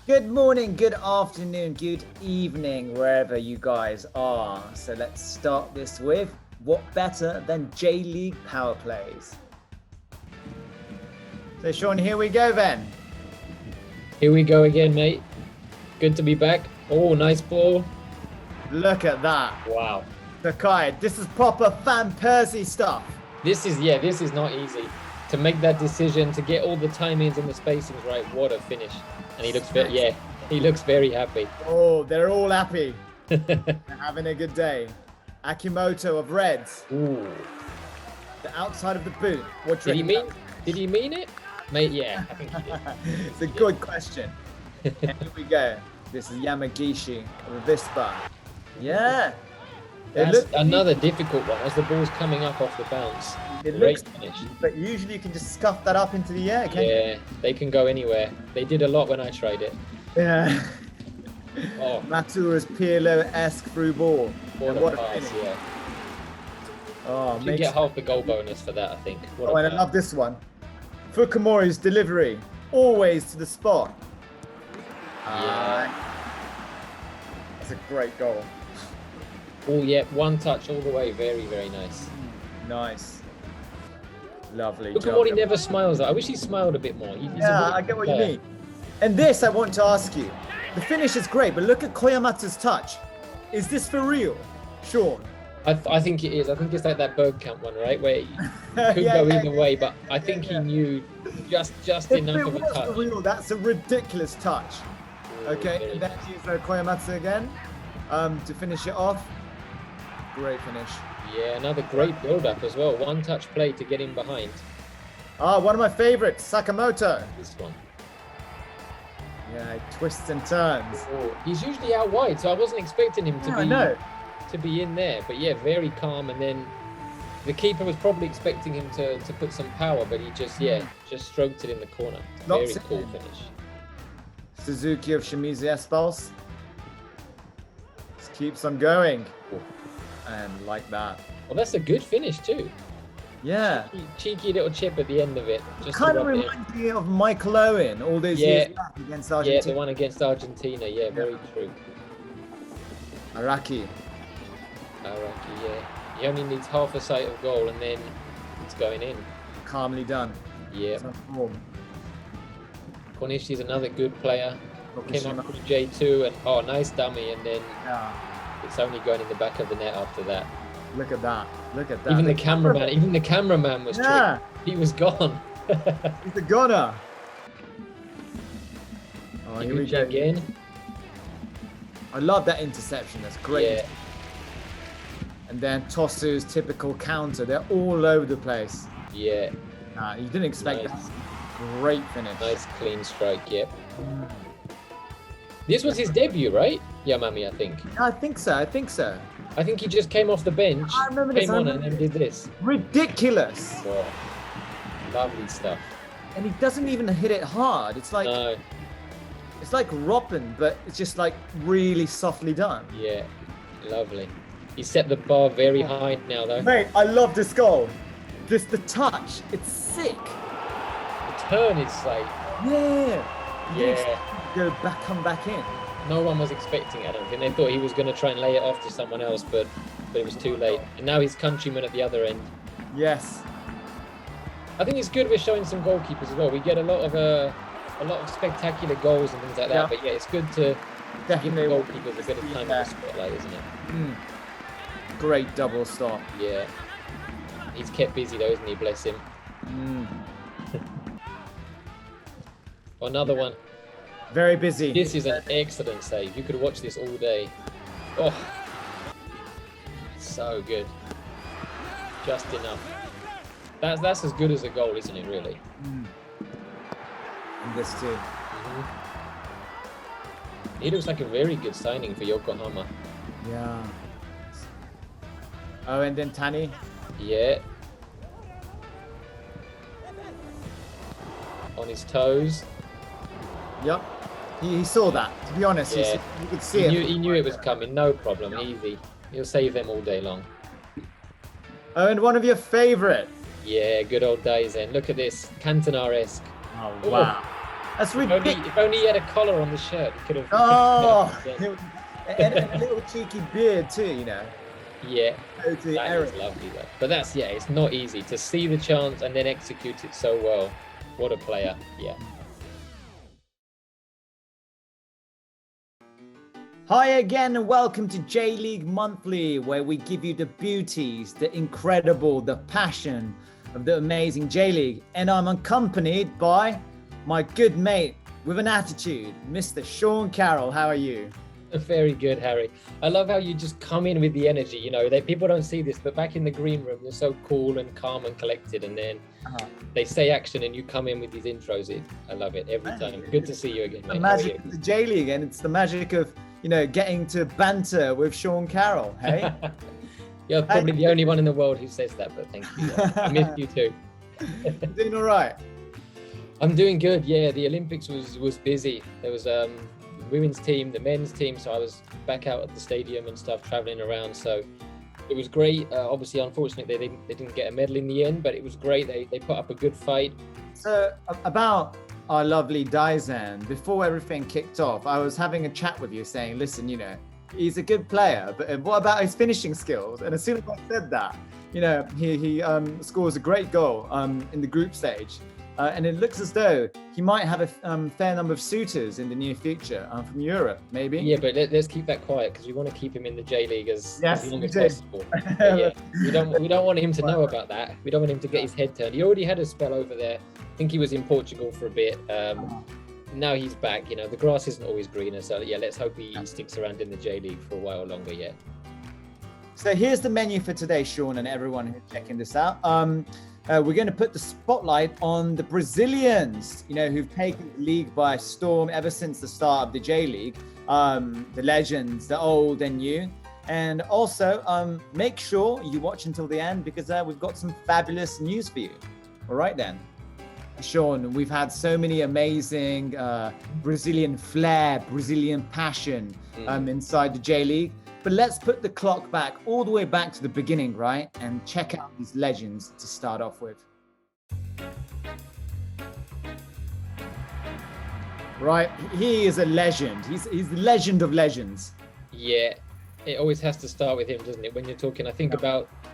Good morning, good afternoon, good evening, wherever you guys are. So let's start this with what better than J-League power plays? So Sean, here we go then. Here we go again, mate. Good to be back. Oh, nice ball. Look at that. Wow. Sakai, this is proper Van Persie stuff. This is not easy. To make that decision, to get all the timings and the spacings right, what a finish. And he looks very happy. Oh, they're all happy. They're having a good day. Akimoto of Reds. Ooh. The outside of the boot. What Did he mean it? Mate, yeah, I think he did. It's a good question. And here we go. This is Yamagishi of Avispa. Yeah. That's another difficult one as the ball's coming up off the bounce. Great finish. But usually you can just scuff that up into the air, can't you? Yeah, they can go anywhere. They did a lot when I tried it. Yeah. Oh. Matura's Pirlo-esque through ball. What a pass, yeah. Oh, you get half the goal bonus for that, I think. And I love this one. Fukumori's delivery, always to the spot. Yeah. That's a great goal. Oh, yeah, one touch all the way. Very, very nice. Nice. Lovely. Fukumori never smiles. I wish he smiled a bit more. I get what you mean. And this, I want to ask you. The finish is great, but look at Koyamatsu's touch. Is this for real, Sean? I think it is. I think it's like that Bergkamp one, right? Where he could go either way, but I think he knew just enough of a touch. For real, that's a ridiculous touch. Okay, and then use Koyamatsu again to finish it off. Great finish. Yeah, another great build-up as well. One-touch play to get him behind. One of my favorites, Sakamoto. This one. Yeah, he twists and turns. Oh, he's usually out wide, so I wasn't expecting him to be in there. But yeah, very calm. And then the keeper was probably expecting him to put some power, but he just stroked it in the corner. Very cool finish. Suzuki of Shimizu Espals. Just keeps on going. Oh. And like that. Well, that's a good finish too. Yeah. Cheeky little chip at the end of it. Just kind of reminds me of Michael Owen all those years back against Argentina. Yeah, the one against Argentina. Yeah, very true. Araki, yeah. He only needs half a sight of goal and then it's going in. Calmly done. Yeah. Konishi's another good player. Came up from J2 and nice dummy, and then it's only going in the back of the net after that. Look at that. Look at that. Even the cameraman was tricked. He was gone. He's a goner. Oh, here we go again. I love that interception. That's great. Yeah. And then Tosu's typical counter. They're all over the place. Yeah. You didn't expect that. Great finish. Nice clean strike, yep. This was his debut, right? Yamami, I think. I think so. I think he just came off the bench, came on and then did this. Ridiculous. Oh, lovely stuff. And he doesn't even hit it hard. It's like it's like Robin, but it's just like really softly done. Yeah, lovely. He set the bar very high now, though. Mate, I love this goal. The touch, it's sick. The turn is like... Yeah. Come back in. No one was expecting it, I don't think. They thought he was going to try and lay it off to someone else, but it was too late. And now his countryman at the other end. Yes. I think it's good we're showing some goalkeepers as well. We get a lot of spectacular goals and things like that, but yeah, it's good to give the goalkeepers a bit of time in the spotlight, isn't it? Great double stop. Yeah. He's kept busy though, isn't he? Bless him. Another one. Very busy. This is an excellent save. You could watch this all day. Oh, so good. Just enough. That's as good as a goal, isn't it, really? And this too. He looks like a very good signing for Yokohama. Yeah. Oh, and then Tani. Yeah. On his toes. Yep. He saw that, to be honest. Yeah. You could see it. He knew it was coming, no problem, easy. He'll save them all day long. Oh, and one of your favourite. Yeah, good old days then. Look at this, Cantona-esque. Oh, wow. That's ridiculous. If only he had a collar on the shirt, he could have. Oh, and a little cheeky beard too, you know. Yeah, Totally that is lovely though. But that's it's not easy to see the chance and then execute it so well. What a player, yeah. Hi again and welcome to J.LEAGUE Monthly, where we give you the beauties, the incredible, the passion of the amazing J.LEAGUE. And I'm accompanied by my good mate with an attitude, Mr. Sean Carroll. How are you? Very good, Harry. I love how you just come in with the energy. You know, people don't see this, but back in the green room, you're so cool and calm and collected. And then they say action and you come in with these intros. I love it every time. Good to see you again, mate. The magic of the J.LEAGUE, and it's the magic of, you know, getting to banter with Sean Carroll, hey? You're probably the only one in the world who says that, but thank you. I miss you too. Doing all right? I'm doing good, yeah. The Olympics was busy. There was women's team, the men's team, so I was back out at the stadium and stuff, traveling around, so it was great. Obviously, unfortunately, they didn't get a medal in the end, but it was great. They put up a good fight. So about our lovely Daizan, before everything kicked off, I was having a chat with you saying, listen, you know, he's a good player, but what about his finishing skills? And as soon as I said that, you know, he scores a great goal in the group stage. And it looks as though he might have a fair number of suitors in the near future from Europe, maybe. Yeah, but let's keep that quiet because we want to keep him in the J.LEAGUE as long as possible. Yeah, we don't want him to know about that. We don't want him to get his head turned. He already had a spell over there. I think he was in Portugal for a bit. Now he's back. You know, the grass isn't always greener. So yeah, let's hope he sticks around in the J.LEAGUE for a while longer yet. So here's the menu for today, Sean, and everyone who's checking this out. We're going to put the spotlight on the Brazilians, you know, who've taken the league by storm ever since the start of the J.LEAGUE. The legends, the old and new. And also, make sure you watch until the end because we've got some fabulous news for you. All right, then. Sean, we've had so many amazing Brazilian flair, Brazilian passion inside the J.LEAGUE. But let's put the clock back all the way back to the beginning, right? And check out these legends to start off with. Right, he is a legend. He's the legend of legends. Yeah, it always has to start with him, doesn't it? When you're talking, I think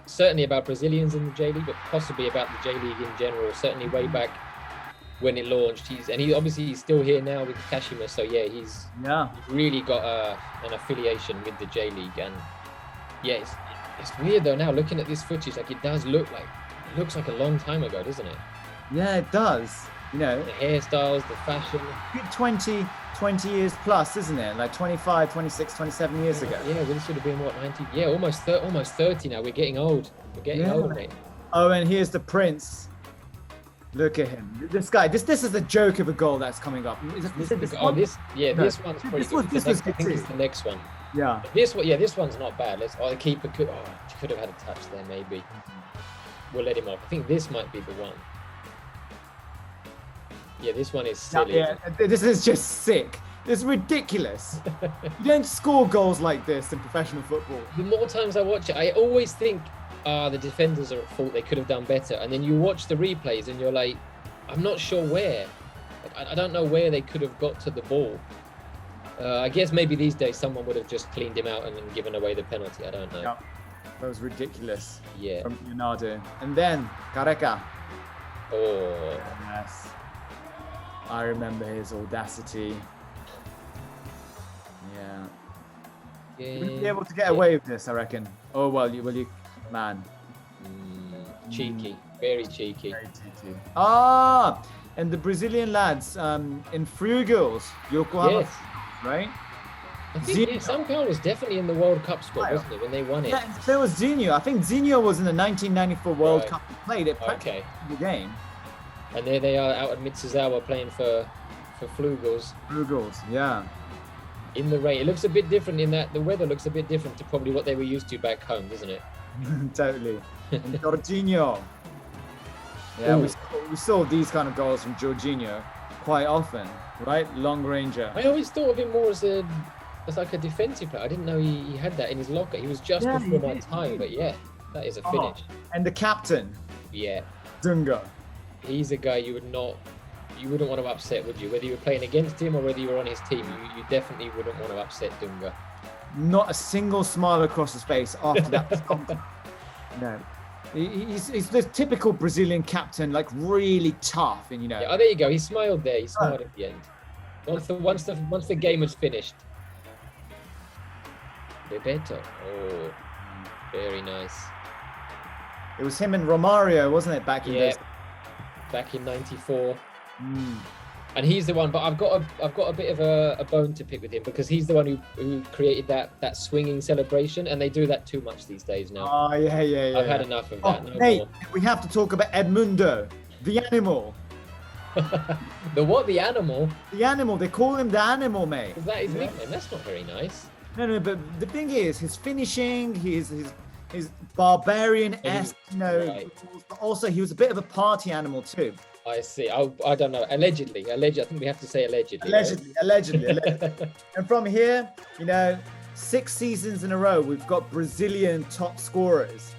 certainly about Brazilians in the J.LEAGUE, but possibly about the J.LEAGUE in general. Certainly way back when it launched, he's still here now with Kashima. So yeah, he's really got an affiliation with the J.LEAGUE, and yeah, it's weird though now looking at this footage. Like it looks like a long time ago, doesn't it? Yeah, it does. You know, the hairstyles, the fashion. Good 20 years plus, isn't it? Like 25, 26, 27 years ago. Yeah, this would have been what, 90? Yeah, almost 30 now. We're getting old. We're getting old, mate. Oh, and here's the Prince. Look at him. This guy. This is a joke of a goal that's coming up. This one's pretty good. This was good I think it's the next one. Yeah. This one's not bad. The keeper could have had a touch there, maybe. We'll let him off. I think this might be the one. Yeah, this one is silly. Yeah, this is just sick. It's ridiculous. You don't score goals like this in professional football. The more times I watch it, I always think, the defenders are at fault. They could have done better. And then you watch the replays and you're like, I'm not sure where. Like, I don't know where they could have got to the ball. I guess maybe these days someone would have just cleaned him out and then given away the penalty. I don't know. Yeah, that was ridiculous. Yeah. From Leonardo. And then Careca. Oh. Yes. I remember his audacity. Yeah. We'll be able to get away with this, I reckon. Oh, well, you man. Cheeky. Very cheeky. Very cheeky. And the Brazilian lads in Frugals, Yokohama, yes. Right? I think São Paulo was definitely in the World Cup squad, wasn't it, when they won it? Yeah, there was Zinho. I think Zinho was in the 1994 World Cup. He played it practically the game. And there they are out at Mitsuzawa playing for Flugels. Flugels, yeah. In the rain. It looks a bit different in that the weather looks a bit different to probably what they were used to back home, doesn't it? Totally. And Jorginho. Yeah, we saw these kind of goals from Jorginho quite often, right? Long ranger. I always thought of him more as like a defensive player. I didn't know he had that in his locker. He was just before my time, but yeah, that is a finish. And the captain. Yeah. Dunga. He's a guy you would not you wouldn't want to upset, would you? Whether you were playing against him or whether you were on his team, you definitely wouldn't want to upset Dunga. Not a single smile across his face after that. No. He's the typical Brazilian captain, like really tough, and Yeah, oh, there you go. He smiled there. He smiled at the end. Once the game was finished. Bebeto. Oh, very nice. It was him and Romario, wasn't it, back in those? Back in '94. And he's the one, but I've got a bit of a bone to pick with him because he's the one who created that swinging celebration, and they do that too much these days now. Oh yeah. I've had enough of that. No hey, more. We have to talk about Edmundo, the animal. The what? The animal? The animal. They call him the animal, mate. Is that his nickname? That's not very nice. No, but the thing is, his finishing, his barbarian-esque, right. But also he was a bit of a party animal too. I see. I don't know. Allegedly. I think we have to say allegedly. Allegedly. And from here, 6 seasons in a row, we've got Brazilian top scorers.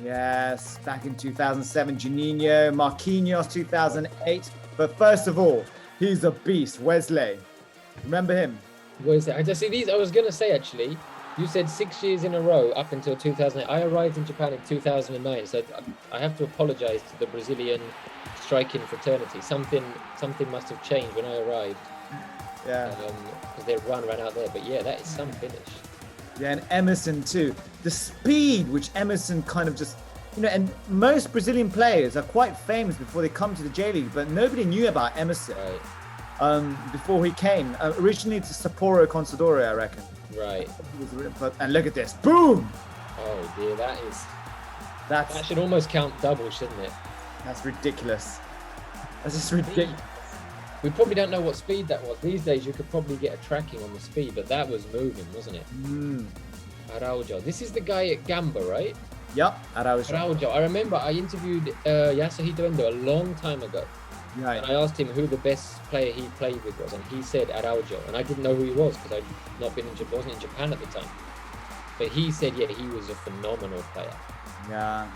Yes, back in 2007, Juninho, Marquinhos, 2008. But first of all, he's a beast, Wesley. Remember him? Wesley. I just see these. I was going to say, actually, you said 6 years in a row up until 2008. I arrived in Japan in 2009, so I have to apologize to the Brazilian striking fraternity. Something must have changed when I arrived. Yeah. Because their run ran out there. But yeah, that is some finish. Yeah, and Emerson too. The speed which Emerson kind of just, and most Brazilian players are quite famous before they come to the J League, but nobody knew about Emerson before he came. Originally to Sapporo Consadole, I reckon. Right. And look at this. Boom! Oh dear, that should almost count double, shouldn't it? That's ridiculous. That's just ridiculous. We probably don't know what speed that was. These days you could probably get a tracking on the speed, but that was moving, wasn't it? Araujo. This is the guy at Gamba, right? Yep, Araujo. I remember I interviewed Yasuhito Endo a long time ago. Right. And I asked him who the best player he played with was, and he said Araujo. And I didn't know who he was because I'd wasn't in Japan at the time. But he said, yeah, he was a phenomenal player. Yeah.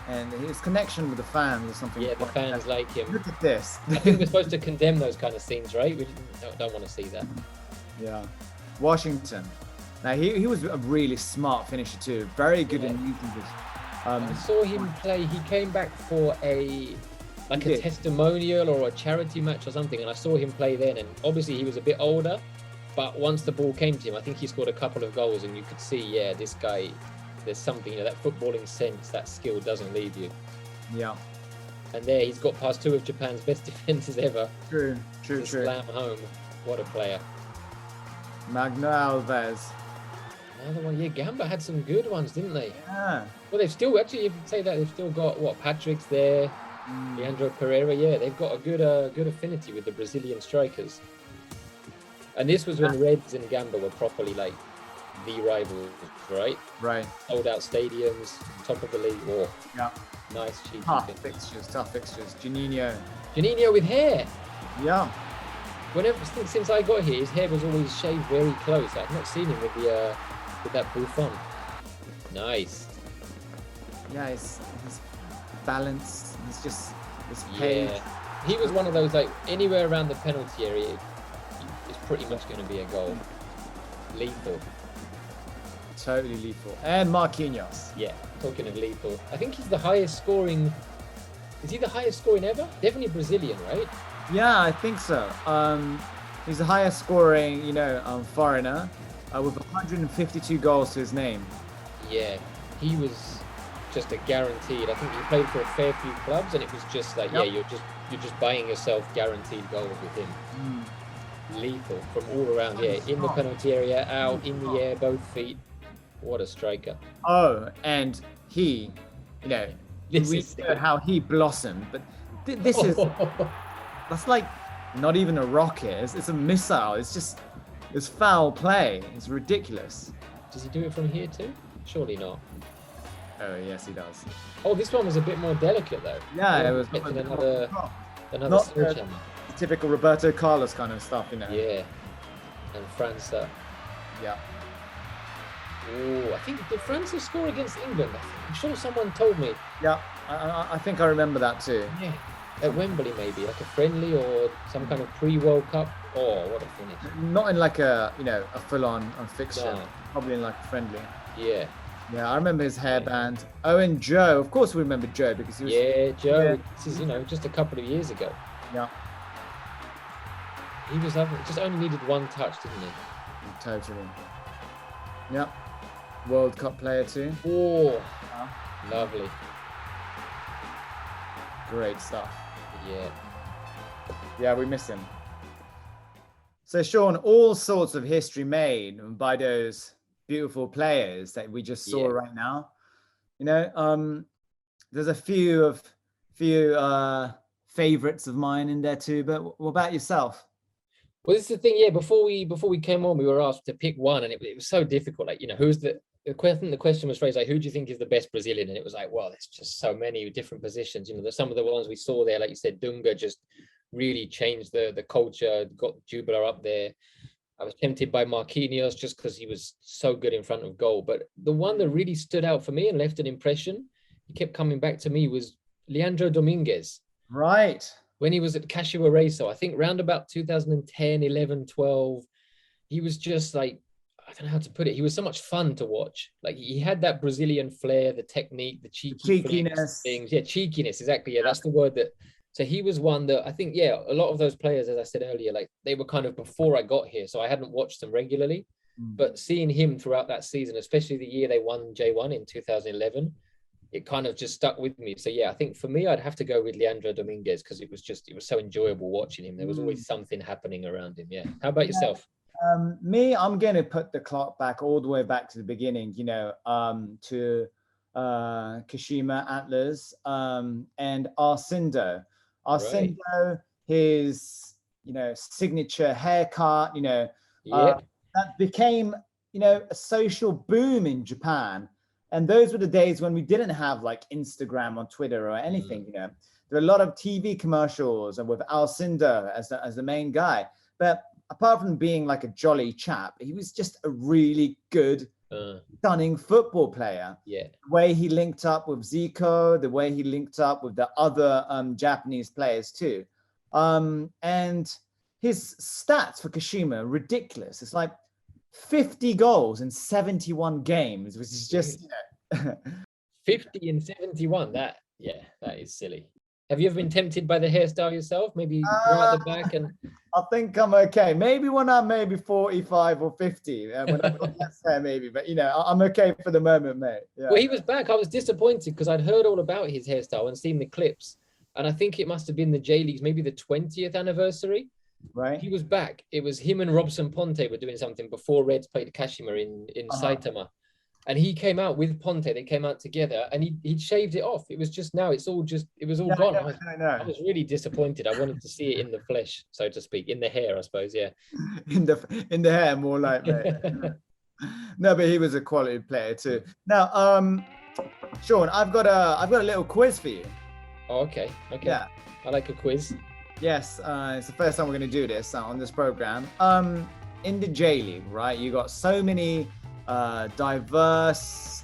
And his connection with the fans or something. Yeah, the fans like him. Look at this. I think we're supposed to condemn those kind of scenes, right? We don't want to see that. Yeah. Washington. Now, he was a really smart finisher too. Very good in using this. I saw him play. He came back for a testimonial or a charity match or something, and I saw him play then. And obviously he was a bit older, but once the ball came to him, I think he scored a couple of goals, and you could see, this guy, there's something, that footballing sense, that skill doesn't leave you. Yeah. And there, he's got past 2 of Japan's best defenders ever. True. Slam home. What a player. Magno Alves. Another one. Yeah, Gamba had some good ones, didn't they? Yeah. Well, they've still, actually, if you say that, they've still got, Patrick's there, Leandro Pereira. Yeah, they've got a good affinity with the Brazilian strikers. And this was when Reds and Gamba were properly, the rivals, right? Right. Sold out stadiums, top of the league. Oh, yeah. Nice, cheeky. Tough fixtures. Juninho with hair. Yeah. Since I got here, his hair was always shaved very close. I've not seen him with that bouffant. Nice. Yeah, his balance. He's just his pace. Yeah. He was one of those, anywhere around the penalty area, it's pretty much going to be a goal. Lethal. Totally lethal. And Marquinhos. Yeah, talking of lethal. I think he's the highest scoring. Is he the highest scoring ever? Definitely Brazilian, right? Yeah, I think so. He's the highest scoring, foreigner with 152 goals to his name. Yeah, he was just a guaranteed. I think he played for a fair few clubs, and it was just you're just buying yourself guaranteed goals with him. Lethal from all around. Yeah, in the penalty area, out in the air, both feet. What a striker! Oh, and he, we know how he blossomed, but this is that's not even a rocket. It's a missile. It's foul play. It's ridiculous. Does he do it from here too? Surely not. Oh yes, he does. Oh, this one was a bit more delicate though. Yeah, it was another sledgehammer. Typical Roberto Carlos kind of stuff, Yeah, and França. Yeah. Oh, I think did França score against England? I'm sure someone told me. Yeah, I think I remember that too. Yeah. At Wembley, maybe like a friendly or some kind of pre-World Cup. Oh, what a finish! Not in like a a full-on fixture. No. Probably in like a friendly. Yeah. Yeah, I remember his hairband. Oh, and Joe. Of course, we remember Joe because he was. Yeah, Joe. Yeah. This is just a couple of years ago. Yeah. He was just only needed one touch, didn't he? Totally. Yeah. World Cup player too. Oh, lovely. Great stuff. Yeah. Yeah, we miss him. So, Sean, all sorts of history made by those beautiful players that we just saw right now. There's a few favorites of mine in there too. But what about yourself? Well, this is the thing. Yeah, before we came on, we were asked to pick one, and it was so difficult. Like, who's the question? The question was phrased like, "Who do you think is the best Brazilian?" And it was like, well, there's just so many different positions. There's some of the ones we saw there, like you said, Dunga just really changed the culture, got Jubilar up there. I was tempted by Marquinhos just because he was so good in front of goal. But the one that really stood out for me and left an impression, he kept coming back to me, was Leandro Dominguez. Right. When he was at Cachoeira, I think round about 2010, 11, 12, he was just like, I don't know how to put it. He was so much fun to watch. Like, he had that Brazilian flair, the technique, the cheekiness things. Yeah, cheekiness, exactly. Yeah, that's the word that. So he was one that I think, a lot of those players, as I said earlier, like they were kind of before I got here, so I hadn't watched them regularly. But seeing him throughout that season, especially the year they won J1 in 2011, it kind of just stuck with me. So I think for me, I'd have to go with Leandro Dominguez because it was so enjoyable watching him. There was always something happening around him. Yeah. How about yourself? Me, I'm going to put the clock back all the way back to the beginning, to Kashima Antlers and Arcindo. Arcindo, his, signature haircut, that became, a social boom in Japan. And those were the days when we didn't have like Instagram or Twitter or anything, There were a lot of TV commercials and with Alcindor as the main guy. But apart from being like a jolly chap, he was just a really good, stunning football player. Yeah. The way he linked up with Zico, the way he linked up with the other Japanese players too. And his stats for Kashima are ridiculous. It's like 50 goals in 71 games, which is just 50 and 71. That is silly. Have you ever been tempted by the hairstyle yourself? Maybe right at the back and. I think I'm okay. Maybe when I'm 45 or 50, when I've got less hair, maybe. But I'm okay for the moment, mate. Yeah. Well, he was back. I was disappointed because I'd heard all about his hairstyle and seen the clips, and I think it must have been the J League's maybe the 20th anniversary. Right. He was back. It was him and Robson Ponte were doing something before Reds played Kashima in Saitama. And he came out with Ponte. They came out together and he shaved it off. It was just now, it was all gone. I was really disappointed. I wanted to see it in the flesh, so to speak, in the hair, I suppose. Yeah. in the hair, more like, mate. No, but he was a quality player too. Now, Sean, I've got a little quiz for you. Oh, okay. Yeah. I like a quiz. Yes, it's the first time we're going to do this on this program. In the J League, right? You got so many diverse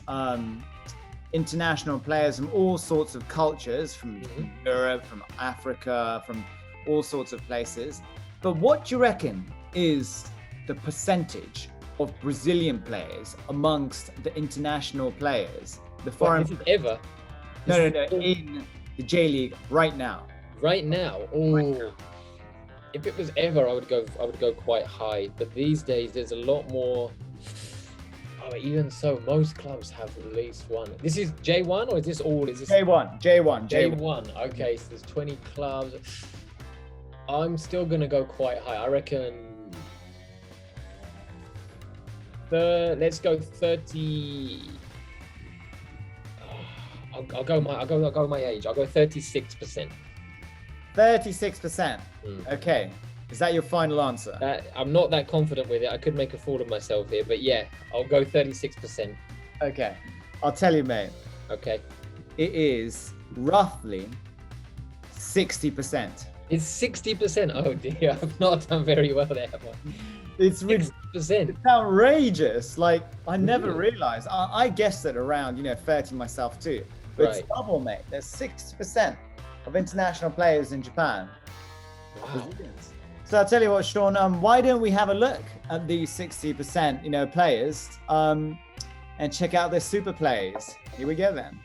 international players from all sorts of cultures, from Europe, from Africa, from all sorts of places. But what do you reckon is the percentage of Brazilian players amongst the international players? The foreign players? Ever? No, in the J League right now. Right now, if it was ever, I would go quite high. But these days, there's a lot more. Oh, even so, most clubs have at least one. This is J1 or is this all? Is this J1? J1. Okay, so there's 20 clubs. I'm still gonna go quite high. I reckon. Let's go 30. I'll go my age. I'll go 36%. 36%. Okay. Is that your final answer? I'm not that confident with it. I could make a fool of myself here, but I'll go 36%. Okay. I'll tell you, mate. Okay. It is roughly 60%. It's 60%. Oh dear, I've not done very well there. It's 60%. It's outrageous. Like, I never realized. I guessed it around, 30 myself too. But it's double, mate. There's 6%. of international players in Japan. Wow. So I'll tell you what, Sean, why don't we have a look at these 60%, players and check out their super plays. Here we go then.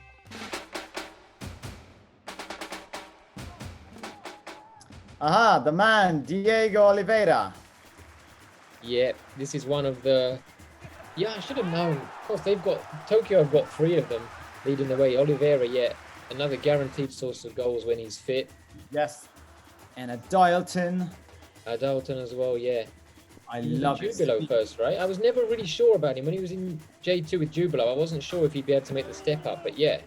Aha, the man, Diego Oliveira. Yeah, this is one of the... Yeah, I should have known. Of course, Tokyo have got 3 of them leading the way. Oliveira, yeah, another guaranteed source of goals when he's fit. Yes. And a Dialton. Dalton as well, yeah. I love Jubilo first, right? I was never really sure about him. When he was in J2 with Jubilo, I wasn't sure if he'd be able to make the step up. But yeah,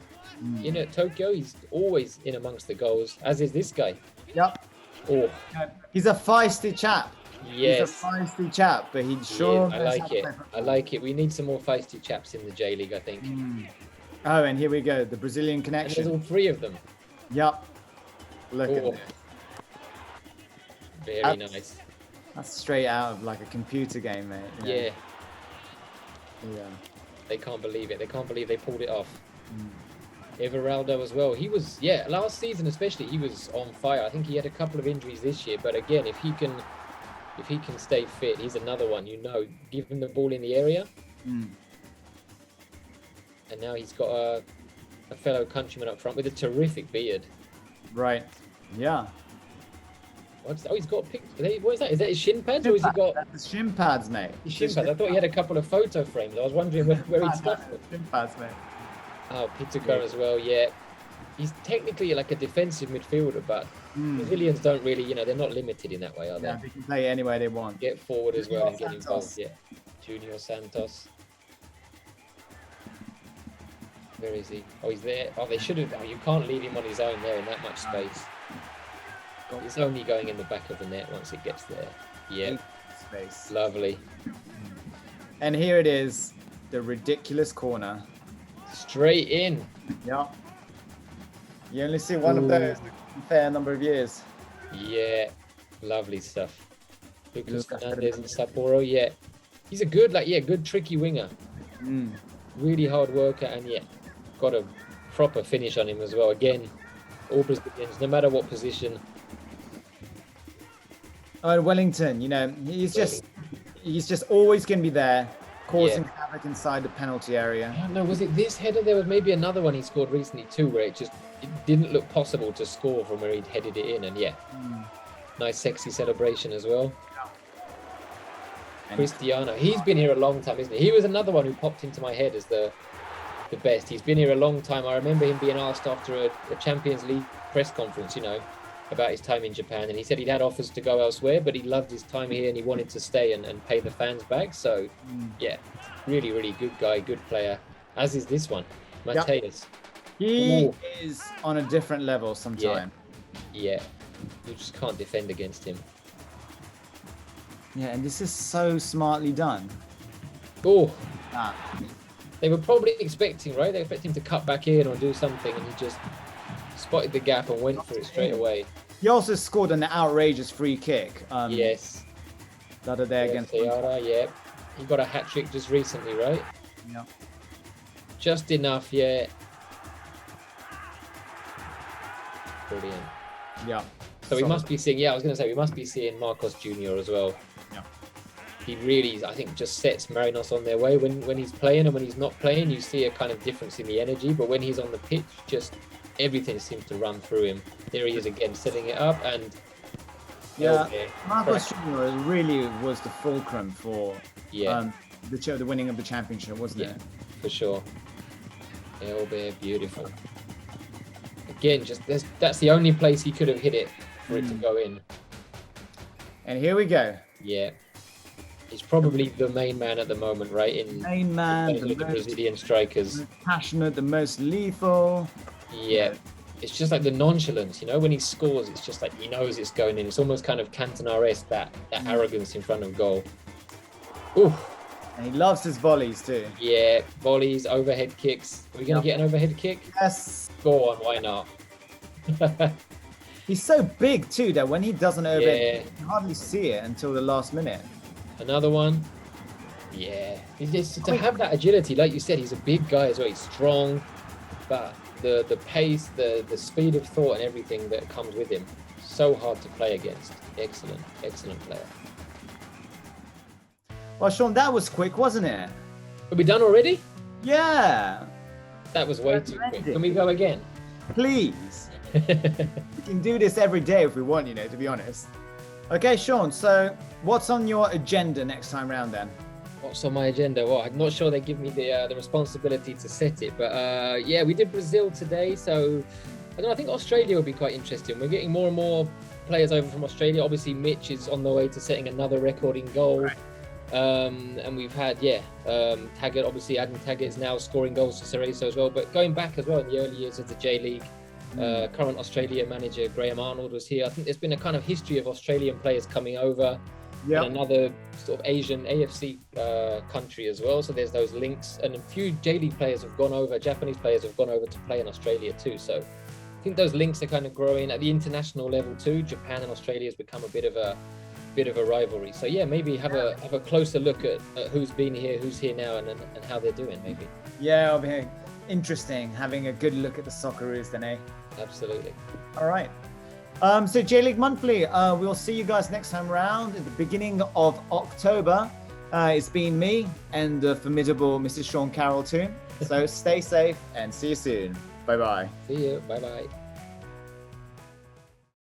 at Tokyo, he's always in amongst the goals, as is this guy. Yep. Oh. He's a feisty chap. Yes. He's a feisty chap, but he'd sure... I like it. I like it. We need some more feisty chaps in the J League, I think. Oh, and here we go. The Brazilian connection. And there's all 3 of them. Yep. Look at this. Very nice. That's straight out of like a computer game, mate. Yeah. Yeah. They can't believe it. They can't believe they pulled it off. Everaldo as well. He was, last season especially, he was on fire. I think he had a couple of injuries this year, but again, if he can stay fit, he's another one. Give him the ball in the area. And now he's got a fellow countryman up front with a terrific beard. Right. Yeah. He's got pictures. What is that? Is that his shin pads, or has he got? That's his shin pads, mate. His shin pads. I thought he had a couple of photo frames. I was wondering where he'd stuffed them. Shin pads, mate. Oh, Pitucar as well. Yeah, he's technically like a defensive midfielder, but Brazilians don't really, they're not limited in that way, are they? Yeah, they can play anywhere they want. Get forward as well and get involved. Yeah, Junior Santos. Where is he? Oh, he's there. Oh, they should have. Oh, you can't leave him on his own there in that much space. It's only going in the back of the net once it gets there. Yeah. Space. Lovely. And here it is, the ridiculous corner. Straight in. Yeah. You only see one of those in a fair number of years. Yeah. Lovely stuff. Lucas Fernandez and Sapporo, yeah. He's a good, good tricky winger. Really hard worker and got a proper finish on him as well. Again, all Brazilians, no matter what position. Oh, Wellington, he's just always going to be there, causing havoc inside the penalty area. I don't know, was it this header? There was maybe another one he scored recently too, where it didn't look possible to score from where he'd headed it in, and nice sexy celebration as well. Cristiano, he's been here a long time, isn't he? He was another one who popped into my head as the best. He's been here a long time. I remember him being asked after a Champions League press conference, about his time in Japan, and he said he'd had offers to go elsewhere, but he loved his time here and he wanted to stay and pay the fans back. So really, really good guy, good player, as is this one, Mateus. He is on a different level sometimes. Yeah, you just can't defend against him. Yeah, and this is so smartly done. They were probably expecting, right? They expected him to cut back in or do something, and he just spotted the gap and went for it straight away. He also scored an outrageous free kick. Yes. The other day against Seara, he got a hat-trick just recently, right? Yeah. Just enough, yeah. Brilliant. Yeah. So we must be seeing, I was going to say, we must be seeing Marcos Jr. as well. Yeah. He really, I think, just sets Marinos on their way. When he's playing and when he's not playing, you see a kind of difference in the energy. But when he's on the pitch, just everything seems to run through him. There he is again, setting it up. And Marcos Jr. really was the fulcrum for the winning of the championship, wasn't it? For sure. Elbe, beautiful. Again, that's the only place he could have hit it for it to go in. And here we go. Yeah. He's probably the main man at the moment, right? Main man, the Brazilian strikers. The most passionate, the most lethal. Yeah. It's just like the nonchalance, when he scores, it's just like he knows it's going in. It's almost kind of Cantona-esque, that arrogance in front of goal. Ooh. And he loves his volleys too. Yeah, volleys, overhead kicks. Are we going to get an overhead kick? Yes. Go on, why not? He's so big too that when he does an overhead, you can hardly see it until the last minute. Another one. Yeah. To have that agility, like you said, he's a big guy as well. He's strong. But the pace, the speed of thought, and everything that comes with him. So hard to play against. Excellent player. Well, Sean, that was quick, wasn't it? Are we done already? Yeah. That was way too quick. Can we go again? Please. We can do this every day if we want, to be honest. Okay, Sean, so what's on your agenda next time round then? What's on my agenda? Well, I'm not sure they give me the responsibility to set it, but yeah, we did Brazil today, so I don't know, I think Australia will be quite interesting. We're getting more and more players over from Australia. Obviously, Mitch is on the way to setting another record in goal. Right. And we've had, Taggart, obviously Adam Taggart is now scoring goals for Cerezo as well, but going back as well in the early years of the J-League, current Australia manager Graham Arnold was here. I think there's been a kind of history of Australian players coming over. Yep. And another sort of Asian AFC country as well. So there's those links, and a few J-League players have gone over, Japanese players have gone over to play in Australia too. So I think those links are kind of growing at the international level too. Japan and Australia has become a bit of a rivalry. So yeah, maybe have a closer look at who's been here, who's here now, and how they're doing maybe. Yeah, it'll be interesting having a good look at the Socceroos then, eh? Absolutely. All right. So J.LEAGUE Monthly, we'll see you guys next time round at the beginning of October. It's been me and the formidable Mrs. Sean Carroll too. So stay safe and see you soon. Bye-bye. See you. Bye-bye.